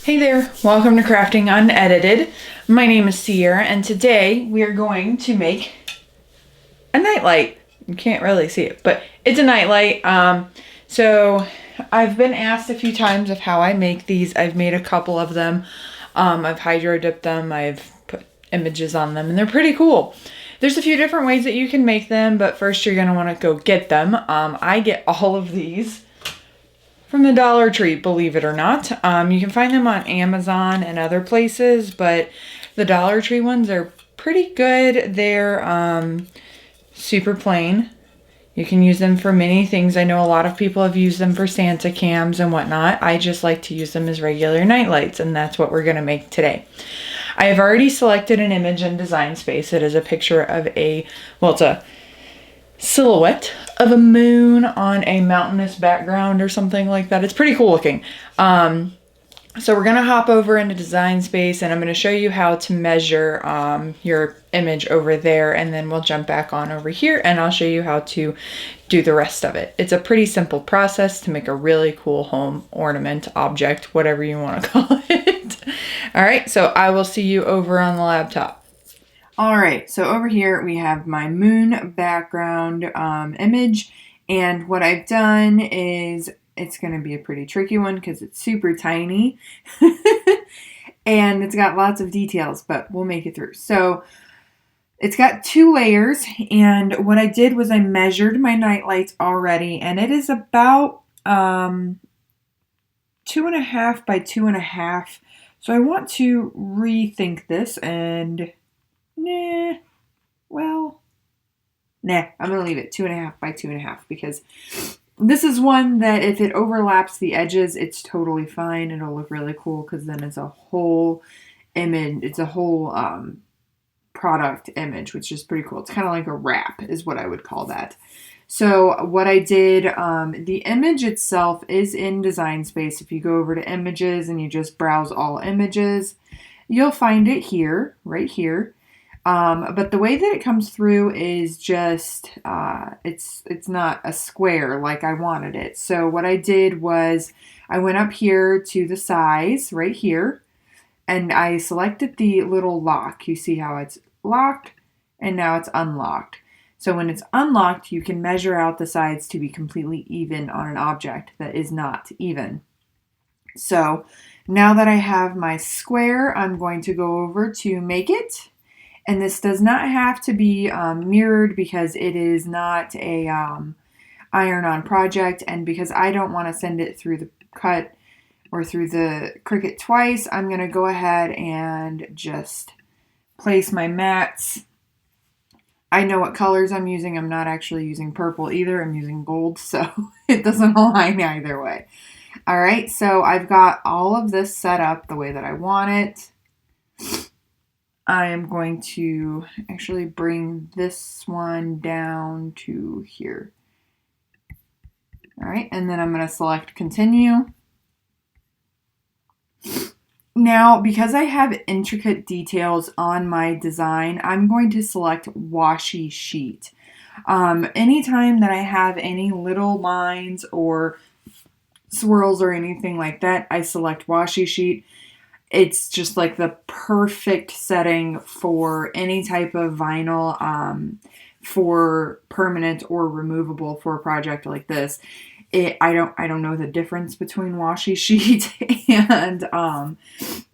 Hey there, welcome to Crafting Unedited. My name is Sierra and today we are going to make a nightlight. You can't really see it, but it's a nightlight. So I've been asked a few times of how I make these. I've made a couple of them. I've hydro dipped them, I've put images on them, and they're pretty cool. There's a few different ways that you can make them, but first you're going to want to go get them. I get all of these from the Dollar Tree, believe it or not. You can find them on Amazon and other places, but the Dollar Tree ones are pretty good. They're super plain. You can use them for many things. I know a lot of people have used them for Santa cams and whatnot. I just like to use them as regular night lights, and that's what we're going to make today. I have already selected an image in Design Space. It is a picture of it's a silhouette of a moon on a mountainous background or something like that. It's pretty cool looking. So we're going to hop over into Design Space and I'm going to show you how to measure your image over there, and then we'll jump back on over here and I'll show you how to do the rest of it. It's a pretty simple process to make a really cool home ornament, object, whatever you want to call it. All right, so I will see you over on the laptop. All right, so over here we have my moon background image, and what I've done is, it's going to be a pretty tricky one because it's super tiny and it's got lots of details, but we'll make it through. So it's got 2 layers, and what I did was I measured my night lights already, and it is about 2.5 by 2.5. So I want to rethink this and I'm going to leave it 2.5 by 2.5 because this is one that if it overlaps the edges, it's totally fine. It'll look really cool because then it's a whole image. It's a whole product image, which is pretty cool. It's kind of like a wrap is what I would call that. So what I did, the image itself is in Design Space. If you go over to Images and you just browse all images, you'll find it here, right here. But the way that it comes through is just, it's not a square like I wanted it. So what I did was I went up here to the size right here, and I selected the little lock. You see how it's locked and now it's unlocked. So when it's unlocked, you can measure out the sides to be completely even on an object that is not even. So now that I have my square, I'm going to go over to Make It. And this does not have to be mirrored because it is not a iron-on project. And because I don't want to send it through the cut or through the Cricut twice, I'm going to go ahead and just place my mats. I know what colors I'm using. I'm not actually using purple either. I'm using gold, so it doesn't align either way. All right, so I've got all of this set up the way that I want it. I am going to actually bring this one down to here. All right, and then I'm going to select Continue. Now, because I have intricate details on my design, I'm going to select Washi Sheet. Anytime that I have any little lines or swirls or anything like that, I select Washi Sheet. It's just like the perfect setting for any type of vinyl for permanent or removable for a project like this. I don't know the difference between washi sheet and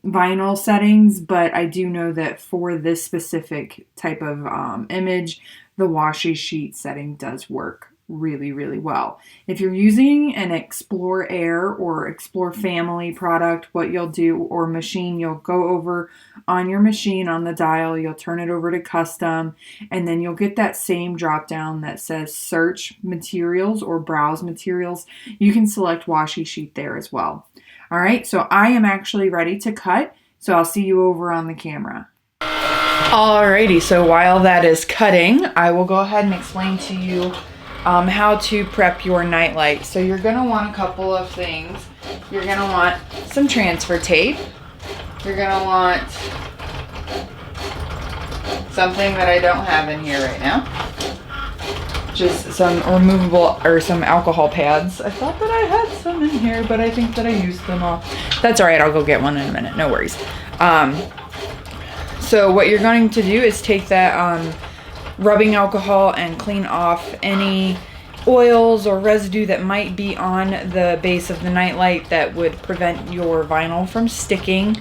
vinyl settings, but I do know that for this specific type of image, the washi sheet setting does work really, really well. If you're using an Explore Air or Explore Family product, what you'll do, or machine, you'll go over on your machine on the dial, you'll turn it over to Custom, and then you'll get that same drop down that says Search Materials or Browse Materials. You can select Washi Sheet there as well. All right, so I am actually ready to cut, so I'll see you over on the camera. Alrighty, so while that is cutting, I will go ahead and explain to you how to prep your nightlight. So you're going to want a couple of things. You're going to want some transfer tape. You're going to want something that I don't have in here right now. just some removable or some alcohol pads. I thought that I had some in here, but I think that I used them all. That's all right. I'll go get one in a minute. No worries. So what you're going to do is take that rubbing alcohol and clean off any oils or residue that might be on the base of the nightlight that would prevent your vinyl from sticking.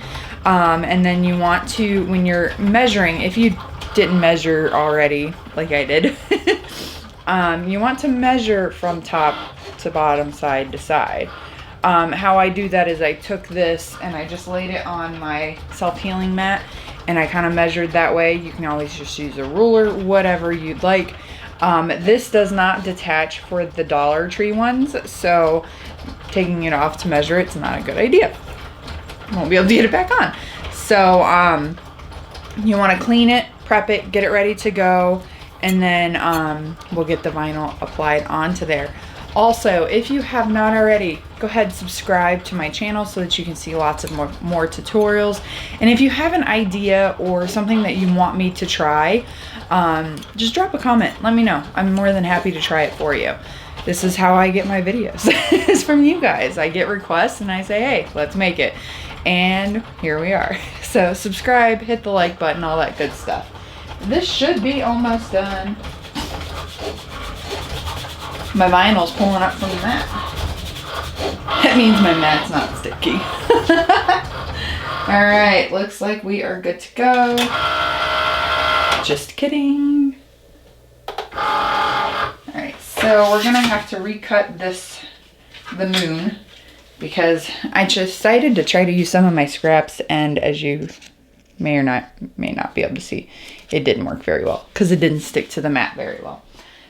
And then you want to, when you're measuring, if you didn't measure already like I did, you want to measure from top to bottom, side to side. How I do that is I took this and I just laid it on my self-healing mat and I kind of measured that way. You can always just use a ruler, whatever you'd like. This does not detach for the Dollar Tree ones, so taking it off to measure it's not a good idea. Won't be able to get it back on. So you want to clean it, prep it, get it ready to go, and then we'll get the vinyl applied onto there. Also, if you have not already, go ahead and subscribe to my channel so that you can see lots of more tutorials. And if you have an idea or something that you want me to try, just drop a comment. Let me know. I'm more than happy to try it for you. This is how I get my videos. It's from you guys. I get requests and I say, hey, let's make it. And here we are. So subscribe, hit the like button, all that good stuff. This should be almost done. My vinyl's pulling up from the mat. That means my mat's not sticky. All right, looks like we are good to go. Just kidding. All right, so we're gonna have to recut the moon, because I just decided to try to use some of my scraps, and as you may not be able to see, it didn't work very well because it didn't stick to the mat very well.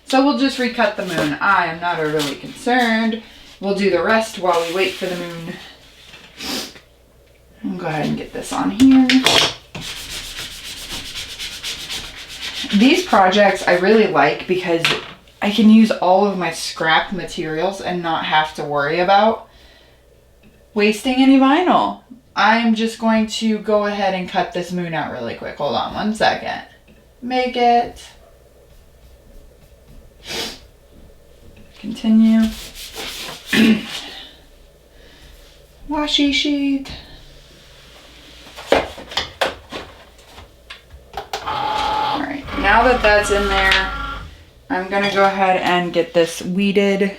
So we'll just recut the moon. I am not overly concerned. We'll do the rest while we wait for the moon. I'll go ahead and get this on here. These projects I really like because I can use all of my scrap materials and not have to worry about wasting any vinyl. I'm just going to go ahead and cut this moon out really quick. Hold on one second. Make it. Continue. Washi sheet. Alright, now that that's in there, I'm going to go ahead and get this weeded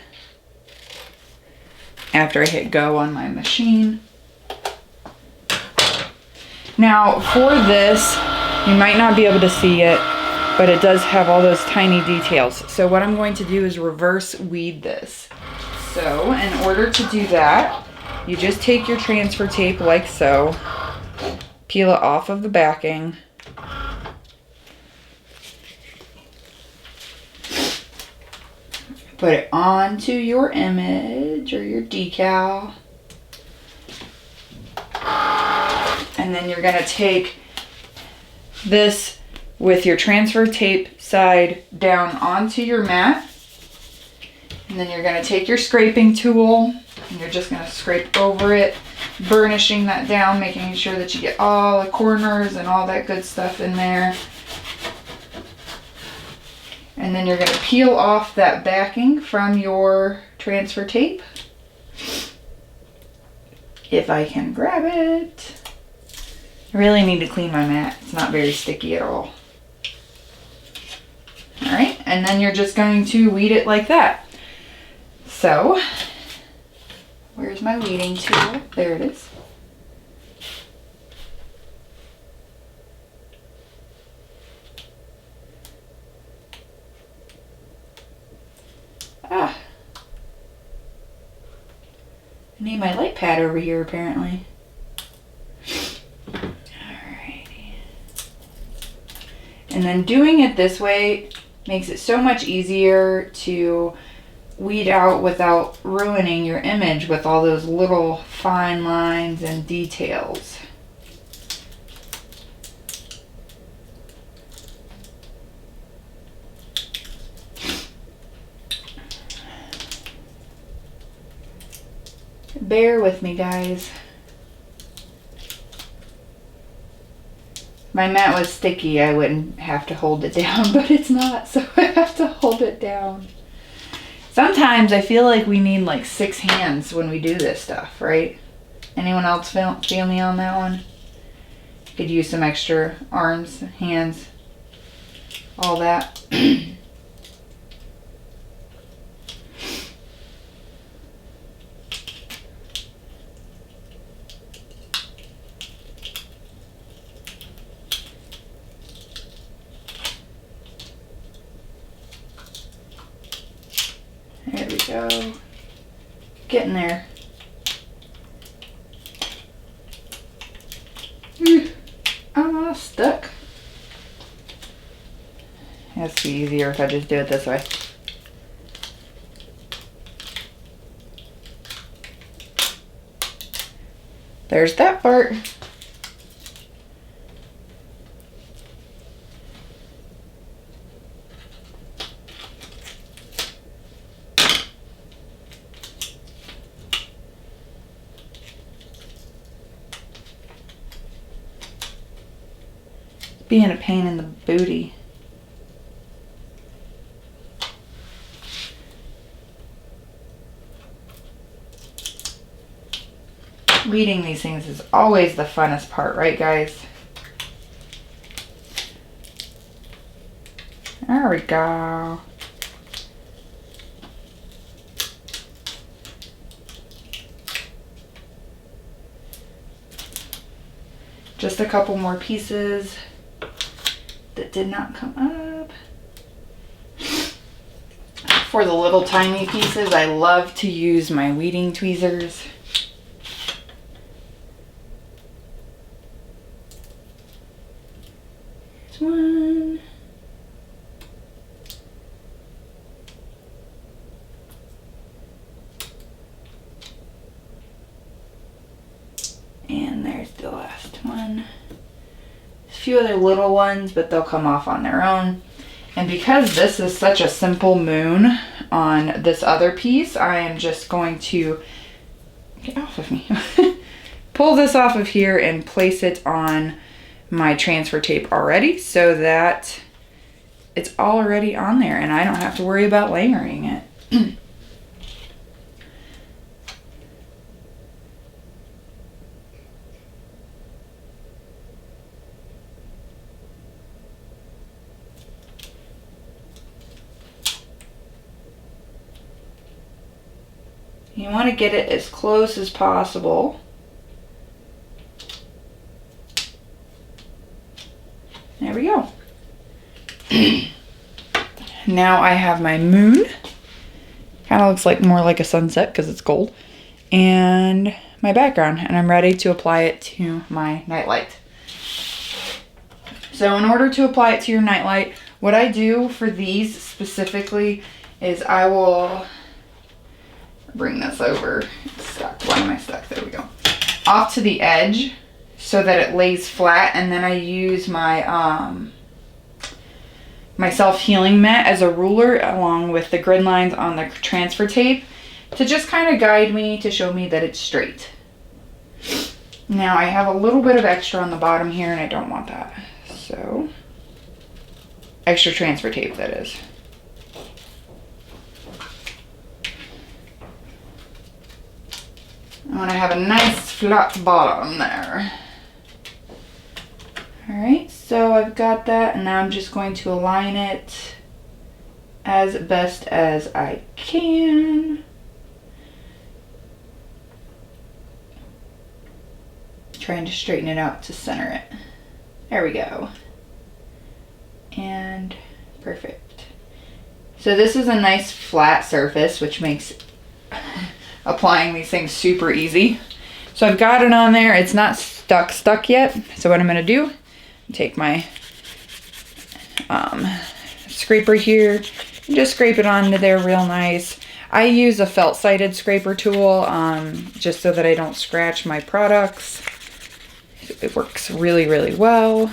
after I hit go on my machine. Now for this, you might not be able to see it, but it does have all those tiny details. So what I'm going to do is reverse weed this. So in order to do that, you just take your transfer tape like so, peel it off of the backing, put it onto your image or your decal, and then you're going to take this with your transfer tape side down onto your mat, and then you're going to take your scraping tool and you're just going to scrape over it, burnishing that down, making sure that you get all the corners and all that good stuff in there. And then you're going to peel off that backing from your transfer tape. If I can grab it. I really need to clean my mat. It's not very sticky at all. Alright, and then you're just going to weed it like that. So, where's my weeding tool? There it is. Ah. I need my light pad over here apparently. Alrighty. And then doing it this way makes it so much easier to weed out without ruining your image with all those little fine lines and details. Bear with me, guys. My mat was sticky, I wouldn't have to hold it down, but it's not, so I have to hold it down. Sometimes I feel like we need like 6 hands when we do this stuff, right? Anyone else feel me on that one? Could use some extra arms, hands, all that. There we go. Getting there. Oh, stuck. It has to be easier if I just do it this way. There's that part. Being a pain in the booty. Weeding these things is always the funnest part, right guys? There we go. Just a couple more pieces that did not come up. For the little tiny pieces, I love to use my weeding tweezers. Here's one. And there's the last one. A few other little ones, but they'll come off on their own. And because this is such a simple moon on this other piece, I am just going to get off of me. Pull this off of here and place it on my transfer tape already so that it's already on there and I don't have to worry about layering it. You want to get it as close as possible. There we go. Now I have my moon. Kind of looks like more like a sunset because it's gold. And my background. And I'm ready to apply it to my nightlight. So in order to apply it to your nightlight, what I do for these specifically is I will bring this over. It's stuck. Why am I stuck? There we go. Off to the edge so that it lays flat, and then I use my my self-healing mat as a ruler along with the grid lines on the transfer tape to just kind of guide me, to show me that it's straight. Now I have a little bit of extra on the bottom here and I don't want that. So, extra transfer tape that is. I want to have a nice flat bottom there. Alright, so I've got that and now I'm just going to align it as best as I can. Trying to straighten it out to center it. There we go. And perfect. So this is a nice flat surface, which makes applying these things super easy. So I've got it on there. It's not stuck yet. So what I'm going to do, take my scraper here and just scrape it onto there real nice. I use a felt-sided scraper tool just so that I don't scratch my products. It works really, really well.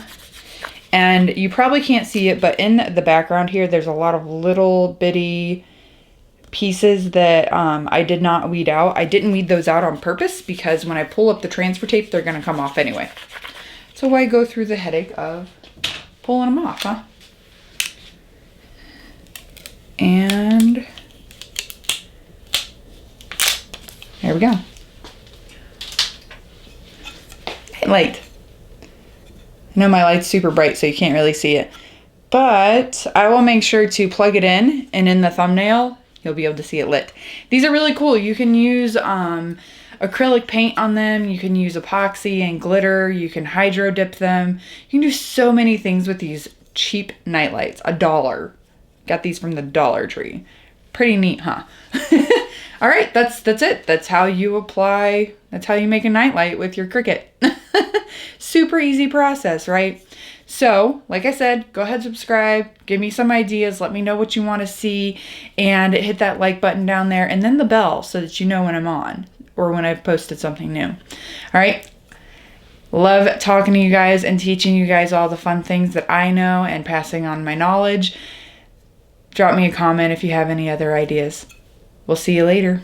And you probably can't see it, but in the background here, there's a lot of little bitty pieces that I did not weed out. I didn't weed those out on purpose because when I pull up the transfer tape, they're going to come off anyway. So why go through the headache of pulling them off, huh? And there we go. Light. I know my light's super bright, so you can't really see it. But I will make sure to plug it in, and in the thumbnail, you'll be able to see it lit. These are really cool. You can use acrylic paint on them. You can use epoxy and glitter. You can hydro dip them. You can do so many things with these cheap night lights. $1. Got these from the Dollar Tree. Pretty neat, huh? All right, that's it. That's how you apply, that's how you make a nightlight with your Cricut. Super easy process, right? So, like I said, go ahead, subscribe, give me some ideas, let me know what you want to see, and hit that like button down there, and then the bell so that you know when I'm on or when I've posted something new. All right. Love talking to you guys and teaching you guys all the fun things that I know and passing on my knowledge. Drop me a comment if you have any other ideas. We'll see you later.